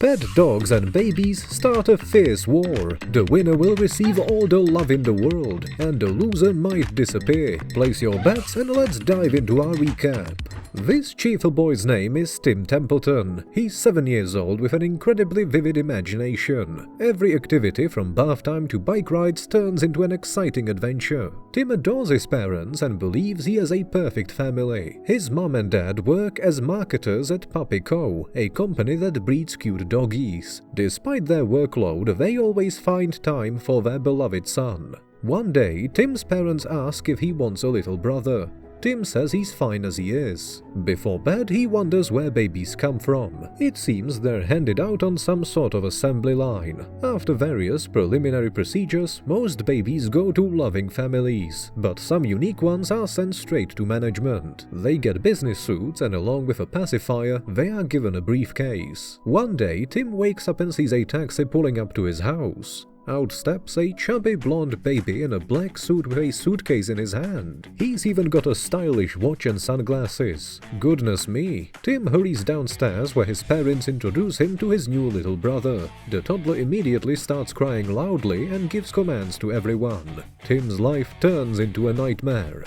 Pet dogs and babies start a fierce war. The winner will receive all the love in the world, and the loser might disappear. Place your bets and let's dive into our recap. This cheerful boy's name is Tim Templeton. He's 7 years old with an incredibly vivid imagination. Every activity from bath time to bike rides turns into an exciting adventure. Tim adores his parents and believes he has a perfect family. His mom and dad work as marketers at Puppy Co., a company that breeds cute doggies. Despite their workload, they always find time for their beloved son. One day, Tim's parents ask if he wants a little brother. Tim says he's fine as he is. Before bed, he wonders where babies come from. It seems they're handed out on some sort of assembly line. After various preliminary procedures, most babies go to loving families, but some unique ones are sent straight to management. They get business suits and along with a pacifier, they are given a briefcase. One day, Tim wakes up and sees a taxi pulling up to his house. Out steps a chubby blonde baby in a black suit with a suitcase in his hand. He's even got a stylish watch and sunglasses. Goodness me. Tim hurries downstairs where his parents introduce him to his new little brother. The toddler immediately starts crying loudly and gives commands to everyone. Tim's life turns into a nightmare.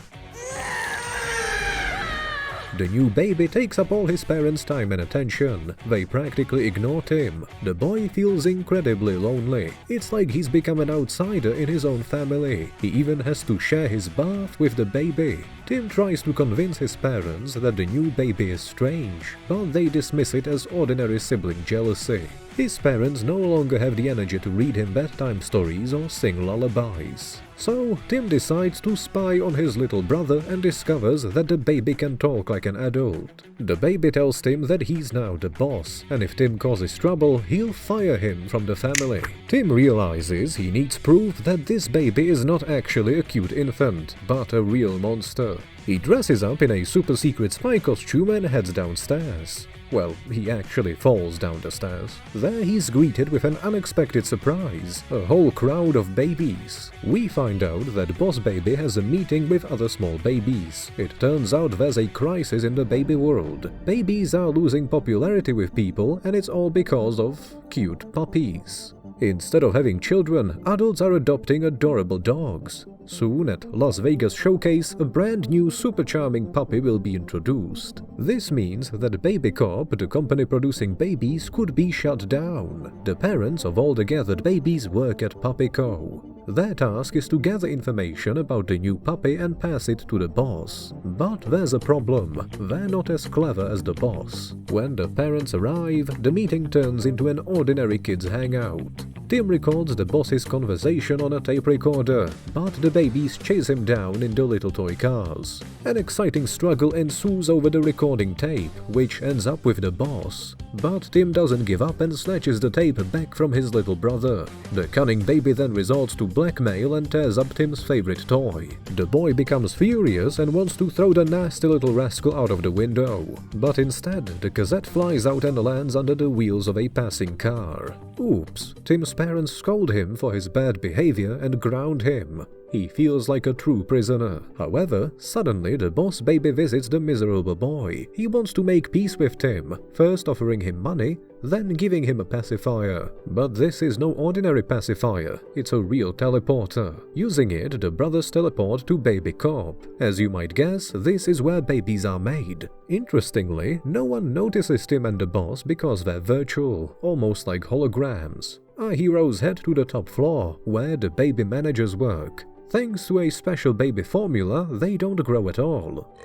The new baby takes up all his parents' time and attention. They practically ignore Tim. The boy feels incredibly lonely. It's like he's become an outsider in his own family. He even has to share his bath with the baby. Tim tries to convince his parents that the new baby is strange, but they dismiss it as ordinary sibling jealousy. His parents no longer have the energy to read him bedtime stories or sing lullabies. So, Tim decides to spy on his little brother and discovers that the baby can talk like an adult. The baby tells Tim that he's now the boss, and if Tim causes trouble, he'll fire him from the family. Tim realizes he needs proof that this baby is not actually a cute infant, but a real monster. He dresses up in a super secret spy costume and heads downstairs. Well, he actually falls down the stairs. There he's greeted with an unexpected surprise, a whole crowd of babies. We find out that Boss Baby has a meeting with other small babies. It turns out there's a crisis in the baby world. Babies are losing popularity with people, and it's all because of cute puppies. Instead of having children, adults are adopting adorable dogs. Soon at Las Vegas Showcase, a brand new super charming puppy will be introduced. This means that Baby Corp, the company producing babies, could be shut down. The parents of all the gathered babies work at Puppy Co. Their task is to gather information about the new puppy and pass it to the boss. But there's a problem. They're not as clever as the boss. When the parents arrive, the meeting turns into an ordinary kids hangout. Tim records the boss's conversation on a tape recorder, but the babies chase him down in the little toy cars. An exciting struggle ensues over the recording tape, which ends up with the boss. But Tim doesn't give up and snatches the tape back from his little brother. The cunning baby then resorts to blackmail and tears up Tim's favorite toy. The boy becomes furious and wants to throw the nasty little rascal out of the window. But instead, the cassette flies out and lands under the wheels of a passing car. Oops, Tim's parents scold him for his bad behavior and ground him. He feels like a true prisoner. However, suddenly the boss baby visits the miserable boy. He wants to make peace with Tim, first offering him money, then giving him a pacifier. But this is no ordinary pacifier, it's a real teleporter. Using it, the brothers teleport to Baby Corp. As you might guess, this is where babies are made. Interestingly, no one notices Tim and the boss because they're virtual, almost like holograms. Our heroes head to the top floor, where the baby managers work. Thanks to a special baby formula, they don't grow at all.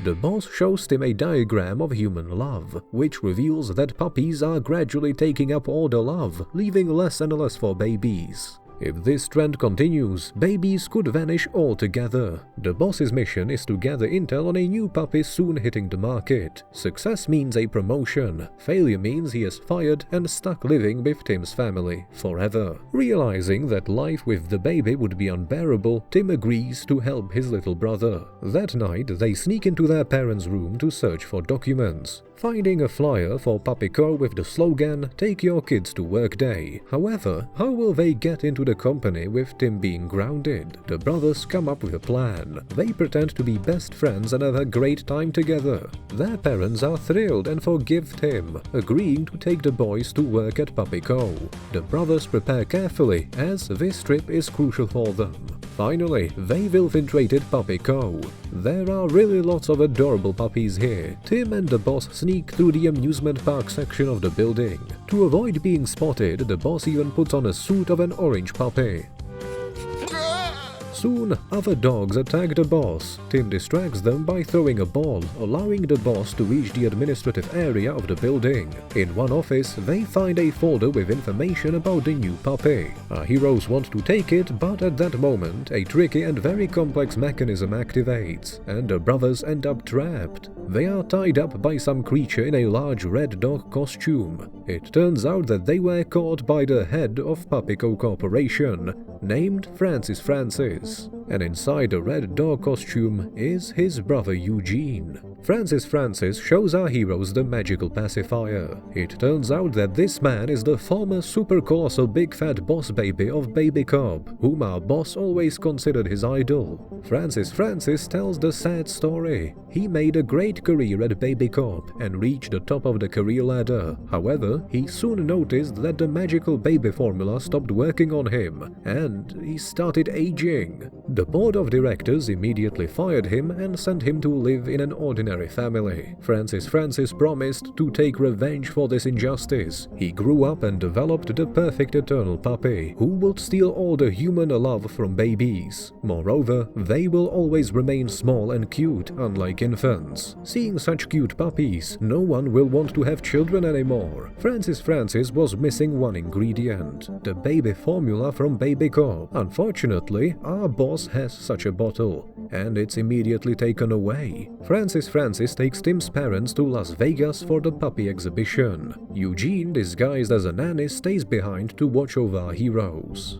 The boss shows Tim a diagram of human love, which reveals that puppies are gradually taking up all the love, leaving less and less for babies. If this trend continues, babies could vanish altogether. The boss's mission is to gather intel on a new puppy soon hitting the market. Success means a promotion. Failure means he is fired and stuck living with Tim's family forever. Realizing that life with the baby would be unbearable, Tim agrees to help his little brother. That night, they sneak into their parents' room to search for documents. Finding a flyer for Puppy Co with the slogan, "Take your kids to work day." However, how will they get into the the company with Tim being grounded, the brothers come up with a plan. They pretend to be best friends and have a great time together. Their parents are thrilled and forgive Tim, agreeing to take the boys to work at Puppy Co. The brothers prepare carefully as this trip is crucial for them. Finally, they've infiltrated Puppy Co. There are really lots of adorable puppies here. Tim and the boss sneak through the amusement park section of the building. To avoid being spotted, the boss even puts on a suit of an orange puppy. Soon, other dogs attack the boss. Tim distracts them by throwing a ball, allowing the boss to reach the administrative area of the building. In one office, they find a folder with information about the new puppy. Our heroes want to take it, but at that moment, a tricky and very complex mechanism activates, and the brothers end up trapped. They are tied up by some creature in a large red dog costume. It turns out that they were caught by the head of Puppy Co. Corporation, named Francis, and inside the red dog costume is his brother Eugene. Francis shows our heroes the magical pacifier. It turns out that this man is the former super colossal big fat boss baby of Baby Cub, whom our boss always considered his idol. Francis tells the sad story. He made a great career at Baby Cub and reached the top of the career ladder. However, he soon noticed that the magical baby formula stopped working on him, and he started aging. The board of directors immediately fired him and sent him to live in an ordinary family. Francis promised to take revenge for this injustice. He grew up and developed the perfect eternal puppy, who would steal all the human love from babies. Moreover, they will always remain small and cute, unlike infants. Seeing such cute puppies, no one will want to have children anymore. Francis was missing one ingredient, the baby formula from Baby Cub. Unfortunately, our boss has such a bottle, and it's immediately taken away. Francis takes Tim's parents to Las Vegas for the puppy exhibition. Eugene, disguised as a nanny, stays behind to watch over our heroes.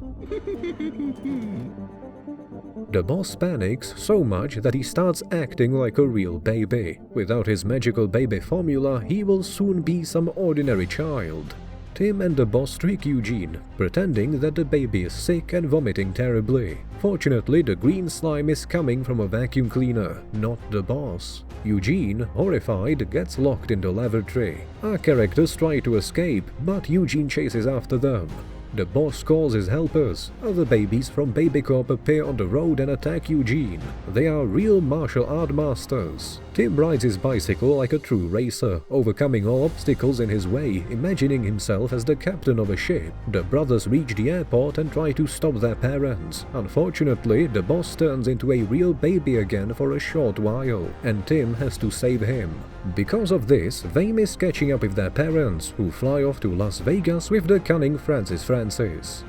The boss panics so much that he starts acting like a real baby. Without his magical baby formula, he will soon be some ordinary child. Tim and the boss trick Eugene, pretending that the baby is sick and vomiting terribly. Fortunately, the green slime is coming from a vacuum cleaner, not the boss. Eugene, horrified, gets locked in the lavatory. Our characters try to escape, but Eugene chases after them. The boss calls his helpers. Other babies from Baby Cub appear on the road and attack Eugene. They are real martial art masters. Tim rides his bicycle like a true racer, overcoming all obstacles in his way, imagining himself as the captain of a ship. The brothers reach the airport and try to stop their parents. Unfortunately, the boss turns into a real baby again for a short while, and Tim has to save him. Because of this, they miss catching up with their parents, who fly off to Las Vegas with the cunning Francis.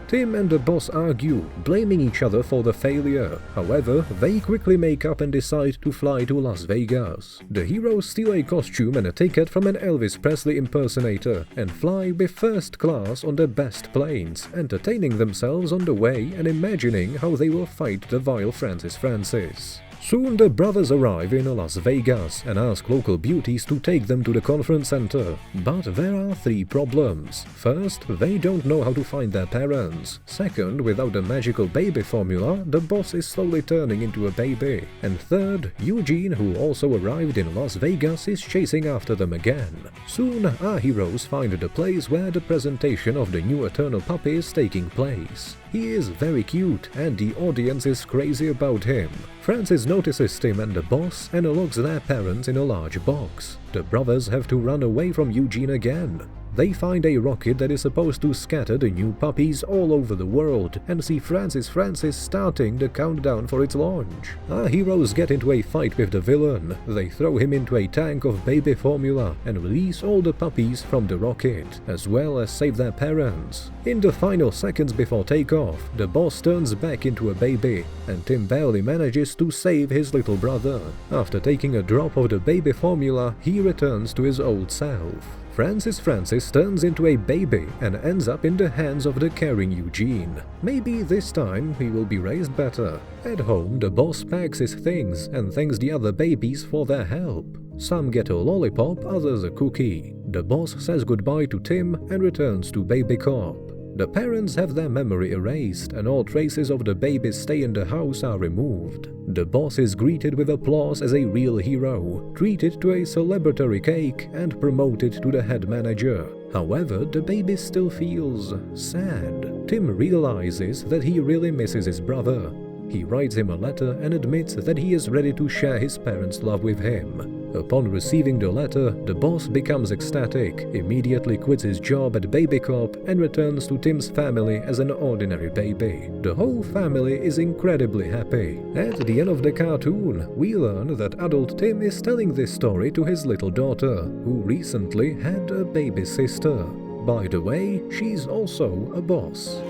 Tim and the boss argue, blaming each other for the failure. However, they quickly make up and decide to fly to Las Vegas. The heroes steal a costume and a ticket from an Elvis Presley impersonator and fly with first class on the best planes, entertaining themselves on the way and imagining how they will fight the vile Francis. Soon the brothers arrive in Las Vegas and ask local beauties to take them to the conference center. But there are three problems. First, they don't know how to find their parents. Second, without the magical baby formula, the boss is slowly turning into a baby. And third, Eugene, who also arrived in Las Vegas, is chasing after them again. Soon, our heroes find the place where the presentation of the new Eternal Puppy is taking place. He is very cute, and the audience is crazy about him. Francis notices Tim and the boss and locks their parents in a large box. The brothers have to run away from Eugene again. They find a rocket that is supposed to scatter the new puppies all over the world and see Francis starting the countdown for its launch. Our heroes get into a fight with the villain. They throw him into a tank of baby formula and release all the puppies from the rocket, as well as save their parents. In the final seconds before takeoff, the boss turns back into a baby, and Tim barely manages to save his little brother. After taking a drop of the baby formula, he returns to his old self. Francis turns into a baby and ends up in the hands of the caring Eugene. Maybe this time he will be raised better. At home, the boss packs his things and thanks the other babies for their help. Some get a lollipop, others a cookie. The boss says goodbye to Tim and returns to Baby Cub. The parents have their memory erased and all traces of the baby's stay in the house are removed. The boss is greeted with applause as a real hero, treated to a celebratory cake and promoted to the head manager. However, the baby still feels sad. Tim realizes that he really misses his brother. He writes him a letter and admits that he is ready to share his parents' love with him. Upon receiving the letter, the boss becomes ecstatic, immediately quits his job at Baby Cop and returns to Tim's family as an ordinary baby. The whole family is incredibly happy. At the end of the cartoon, we learn that adult Tim is telling this story to his little daughter, who recently had a baby sister. By the way, she's also a boss.